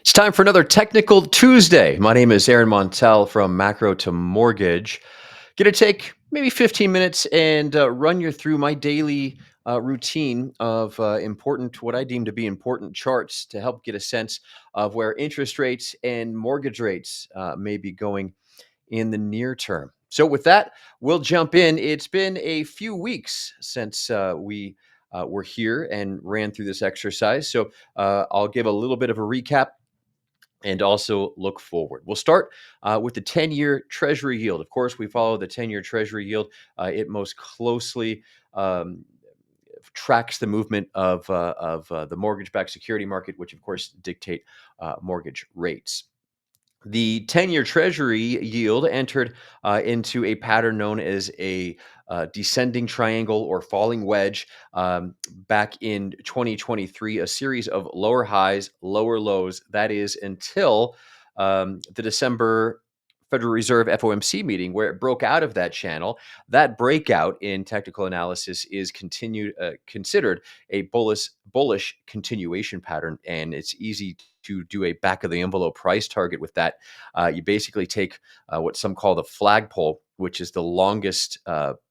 It's time for another Technical Tuesday. My name is Aaron Montel from Macro to Mortgage. Going to take maybe 15 minutes and run you through my daily routine of what I deem to be important charts to help get a sense of where interest rates and mortgage rates may be going in the near term. So, with that, we'll jump in. It's been a few weeks since we were here and ran through this exercise. So, I'll give a little bit of a recap and also look forward. We'll start with the 10-year Treasury yield. Of course, we follow the 10-year Treasury yield. It most closely tracks the movement of the mortgage-backed security market, which of course dictate mortgage rates. The 10-year Treasury yield entered into a pattern known as a descending triangle or falling wedge back in 2023, a series of lower highs, lower lows. That is until the December Federal Reserve FOMC meeting, where it broke out of that channel. That breakout in technical analysis is considered a bullish continuation pattern, and it's easy to do a back of the envelope price target with that. You basically take what some call the flagpole, which is the longest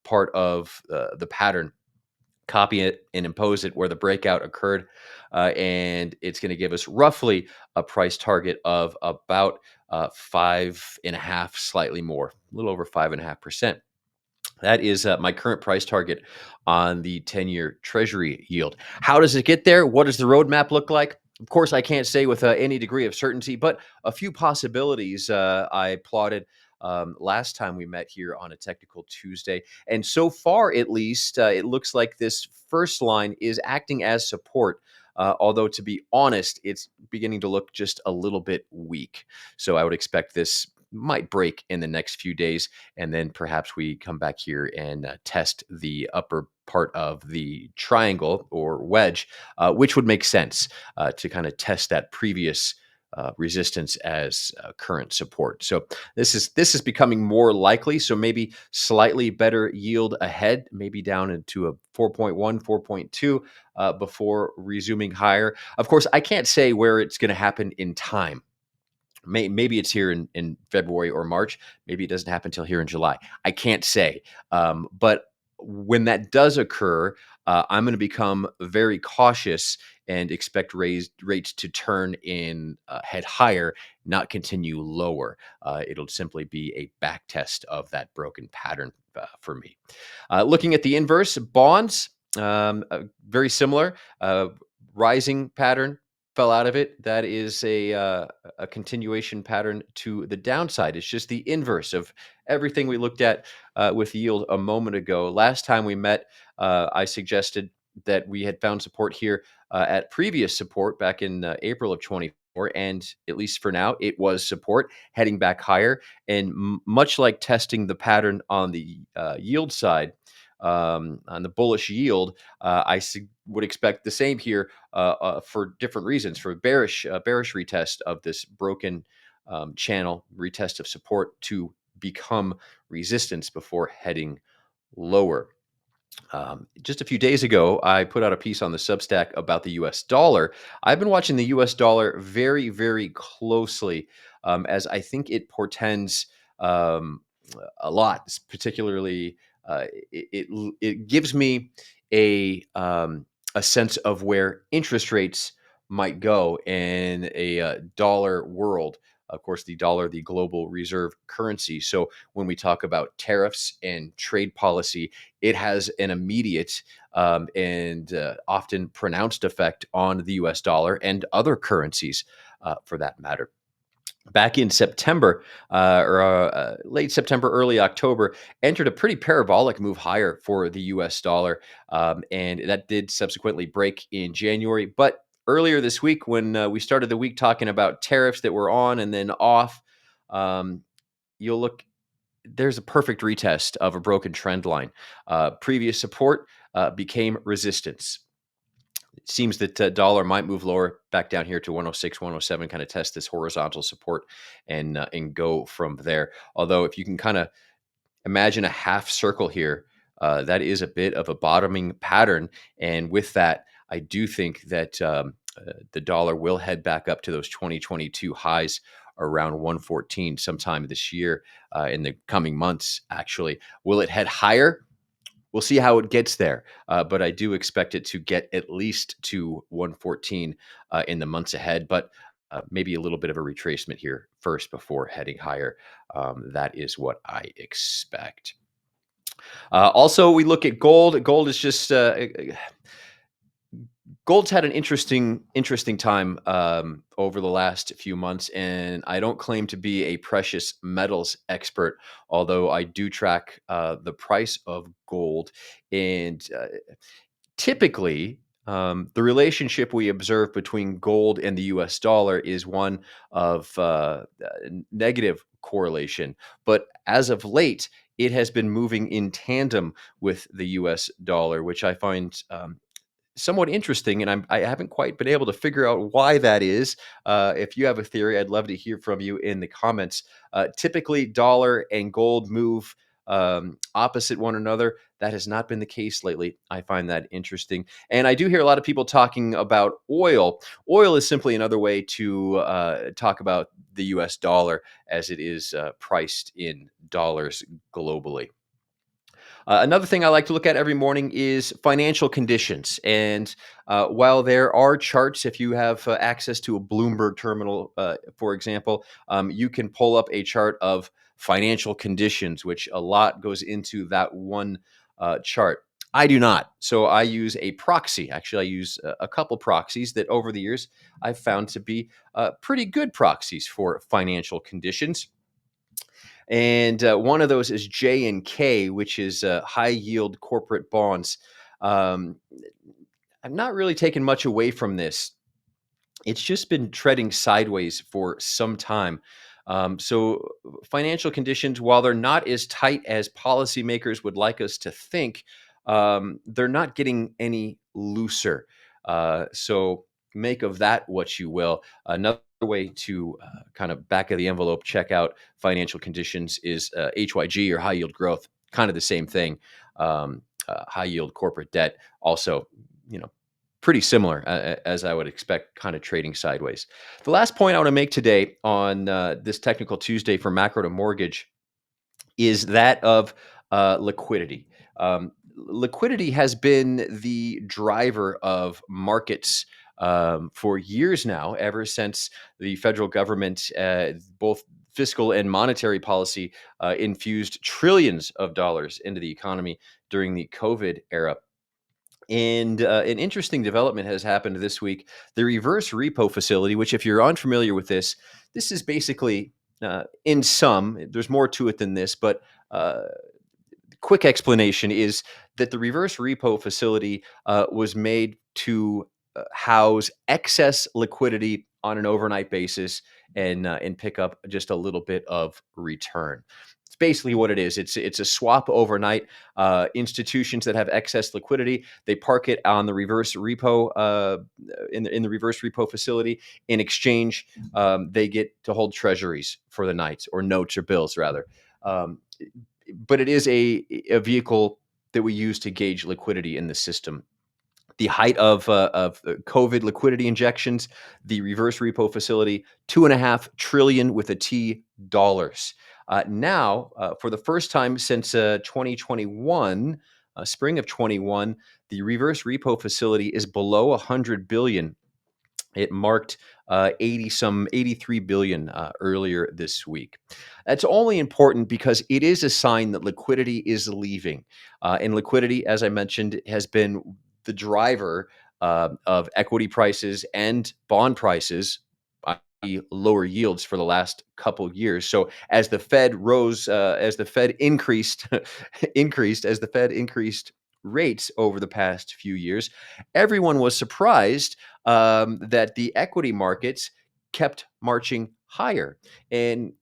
part of the pattern, copy it and impose it where the breakout occurred. And it's going to give us roughly a price target of about 5.5, slightly more, a little over 5.5%. That is my current price target on the 10-year Treasury yield. How does it get there? What does the roadmap look like? Of course, I can't say with any degree of certainty, but a few possibilities I plotted last time we met here on a Technical Tuesday. And so far, at least, it looks like this first line is acting as support. Although, to be honest, it's beginning to look just a little bit weak. So I would expect this might break in the next few days, and then perhaps we come back here and test the upper part of the triangle or wedge, which would make sense to kind of test that previous resistance as current support. So this is becoming more likely. So maybe slightly better yield ahead, maybe down into a 4.1, 4.2 before resuming higher. Of course, I can't say where it's going to happen in time. Maybe it's here in February or March. Maybe it doesn't happen until here in July. I can't say. But when that does occur, I'm going to become very cautious and expect raised rates to turn in head higher, not continue lower. It'll simply be a back test of that broken pattern for me. Looking at the inverse, bonds, very similar, rising pattern, fell out of it. That is a continuation pattern to the downside. It's just the inverse of everything we looked at with yield a moment ago. Last time we met, I suggested that we had found support here at previous support back in April of 24. And at least for now, it was support heading back higher. And much like testing the pattern on the yield side, on the bullish yield, would expect the same here for different reasons. For bearish retest of this broken channel, retest of support to become resistance before heading lower. Just a few days ago, I put out a piece on the Substack about the US dollar. I've been watching the US dollar very, very closely as I think it portends a lot, particularly it gives me a sense of where interest rates might go in a dollar world. Of course, the dollar, the global reserve currency. So when we talk about tariffs and trade policy, it has an immediate and often pronounced effect on the US dollar and other currencies for that matter. Back in September, or late September, early October, entered a pretty parabolic move higher for the US dollar. And that did subsequently break in January. But earlier this week, when we started the week talking about tariffs that were on and then off, um, you'll look, there's a perfect retest of a broken trend line. Previous support became resistance. It seems that dollar might move lower back down here to 106, 107, kind of test this horizontal support and go from there. Although if you can kind of imagine a half circle here, that is a bit of a bottoming pattern. And with that, I do think that the dollar will head back up to those 2022 highs around 114 sometime this year, in the coming months, actually. Will it head higher? We'll see how it gets there, but I do expect it to get at least to 114 in the months ahead, but maybe a little bit of a retracement here first before heading higher. That is what I expect. Also, we look at gold. Gold is just gold's had an interesting time over the last few months, and I don't claim to be a precious metals expert, although I do track the price of gold. And typically, the relationship we observe between gold and the US dollar is one of negative correlation. But as of late, it has been moving in tandem with the US dollar, which I find somewhat interesting, and I haven't quite been able to figure out why that is. If you have a theory, I'd love to hear from you in the comments. Typically, dollar and gold move opposite one another. That has not been the case lately. I find that interesting, and I do hear a lot of people talking about oil. Oil is simply another way to talk about the U.S. dollar, as it is priced in dollars globally. Another thing I like to look at every morning is financial conditions. And while there are charts, if you have access to a Bloomberg terminal, for example, you can pull up a chart of financial conditions, which a lot goes into that one chart. I do not. So I use a proxy. Actually, I use a couple proxies that over the years I've found to be pretty good proxies for financial conditions. And one of those is J and K, which is high yield corporate bonds. Um, I'm not really taking much away from this. It's just been treading sideways for some time. So, financial conditions, while they're not as tight as policymakers would like us to think, they're not getting any looser. So, make of that what you will. Another way to kind of back of the envelope check out financial conditions is HYG, or high yield growth, kind of the same thing. High yield corporate debt, also, you know, pretty similar, as I would expect, kind of trading sideways. The last point I want to make today on this Technical Tuesday for macro to mortgage is that of liquidity. Liquidity has been the driver of markets for years now, ever since the federal government, both fiscal and monetary policy, infused trillions of dollars into the economy during the COVID era. And an interesting development has happened this week. The reverse repo facility, which, if you're unfamiliar with this, this is basically, in sum, there's more to it than this, but uh, quick explanation is that the reverse repo facility was made to house excess liquidity on an overnight basis and pick up just a little bit of return. It's basically what it is. It's a swap overnight. Institutions that have excess liquidity, they park it on the reverse repo, in the reverse repo facility. In exchange, they get to hold treasuries for the night, or notes or bills rather. Um, but it is a vehicle that we use to gauge liquidity in the system. The height of COVID liquidity injections, the reverse repo facility, 2.5 trillion with a T dollars. Now, for the first time since 2021, spring of 21, the reverse repo facility is below 100 billion. It marked 83 billion earlier this week. That's only important because it is a sign that liquidity is leaving. And liquidity, as I mentioned, has been the driver of equity prices and bond prices, i.e., lower yields for the last couple years. So as the Fed rose, as the Fed increased, as the Fed increased rates over the past few years, everyone was surprised that the equity markets kept marching higher. And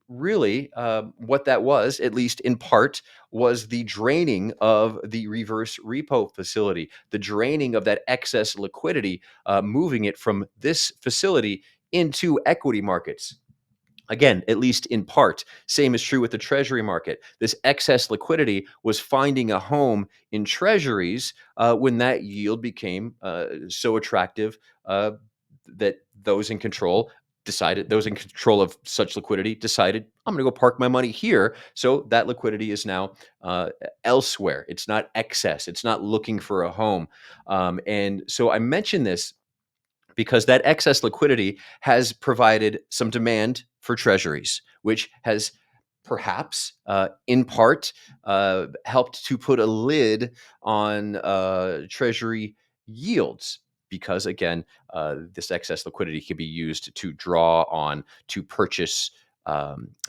really, what that was, at least in part, was the draining of the reverse repo facility, the draining of that excess liquidity, moving it from this facility into equity markets. Again, at least in part. Same is true with the treasury market. This excess liquidity was finding a home in treasuries when that yield became so attractive uh, that those in control of such liquidity decided, I'm going to go park my money here. So that liquidity is now elsewhere. It's not excess. It's not looking for a home. And so I mention this because that excess liquidity has provided some demand for treasuries, which has perhaps, in part, helped to put a lid on treasury yields. Because again, this excess liquidity can be used to draw on to purchase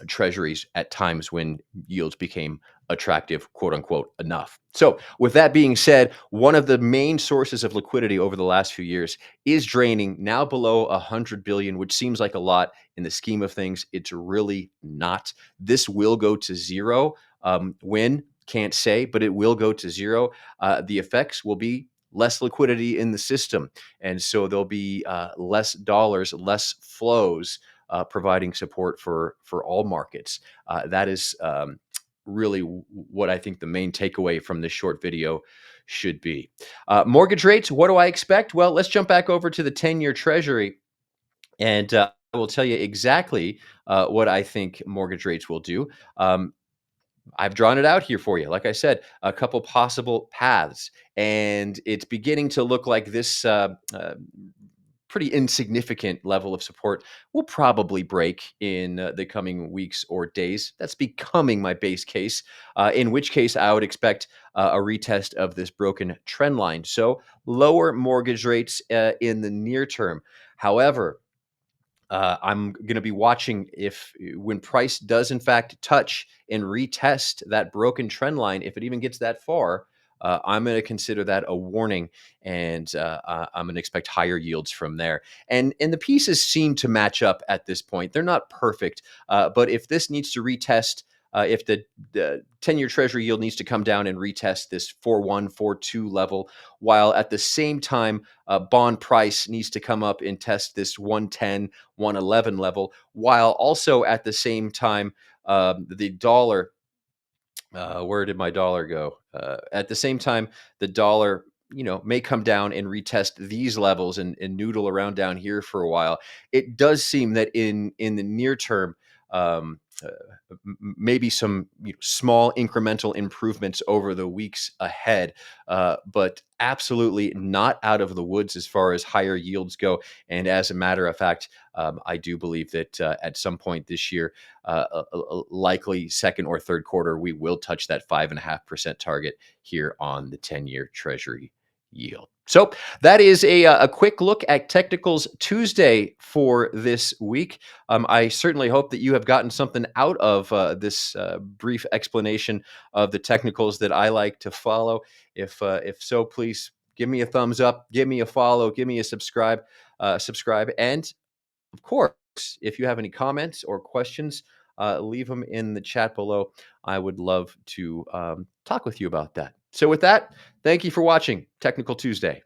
treasuries at times when yields became attractive, quote unquote, enough. So, with that being said, one of the main sources of liquidity over the last few years is draining, now below 100 billion, which seems like a lot in the scheme of things. It's really not. This will go to zero. When? Can't say, but it will go to zero. The effects will be less liquidity in the system. And so there'll be less dollars, less flows, providing support for all markets. That is really what I think the main takeaway from this short video should be. Mortgage rates, what do I expect? Well, let's jump back over to the 10-year Treasury, and I will tell you exactly what I think mortgage rates will do. Um, I've drawn it out here for you. Like I said, a couple possible paths, and it's beginning to look like this pretty insignificant level of support will probably break in the coming weeks or days. That's becoming my base case, in which case I would expect a retest of this broken trend line. So lower mortgage rates in the near term. However, I'm going to be watching if when price does in fact touch and retest that broken trend line, if it even gets that far, I'm going to consider that a warning, and I'm going to expect higher yields from there. And the pieces seem to match up at this point. They're not perfect, but if this needs to retest. If the 10-year Treasury yield needs to come down and retest this 4.1, 4.2 level, while at the same time bond price needs to come up and test this 110, 111 level, while also at the same time, the dollar, where did my dollar go? At the same time, the dollar, may come down and retest these levels and noodle around down here for a while. It does seem that in the near term, uh, maybe some small incremental improvements over the weeks ahead, but absolutely not out of the woods as far as higher yields go. And as a matter of fact, I do believe that at some point this year, likely second or third quarter, we will touch that 5.5% target here on the 10-year Treasury yield. So that is a quick look at Technicals Tuesday for this week. I certainly hope that you have gotten something out of this brief explanation of the technicals that I like to follow. If so, please give me a thumbs up, give me a follow, give me a subscribe, and of course, if you have any comments or questions, leave them in the chat below. I would love to talk with you about that. So, with that, thank you for watching Technical Tuesday.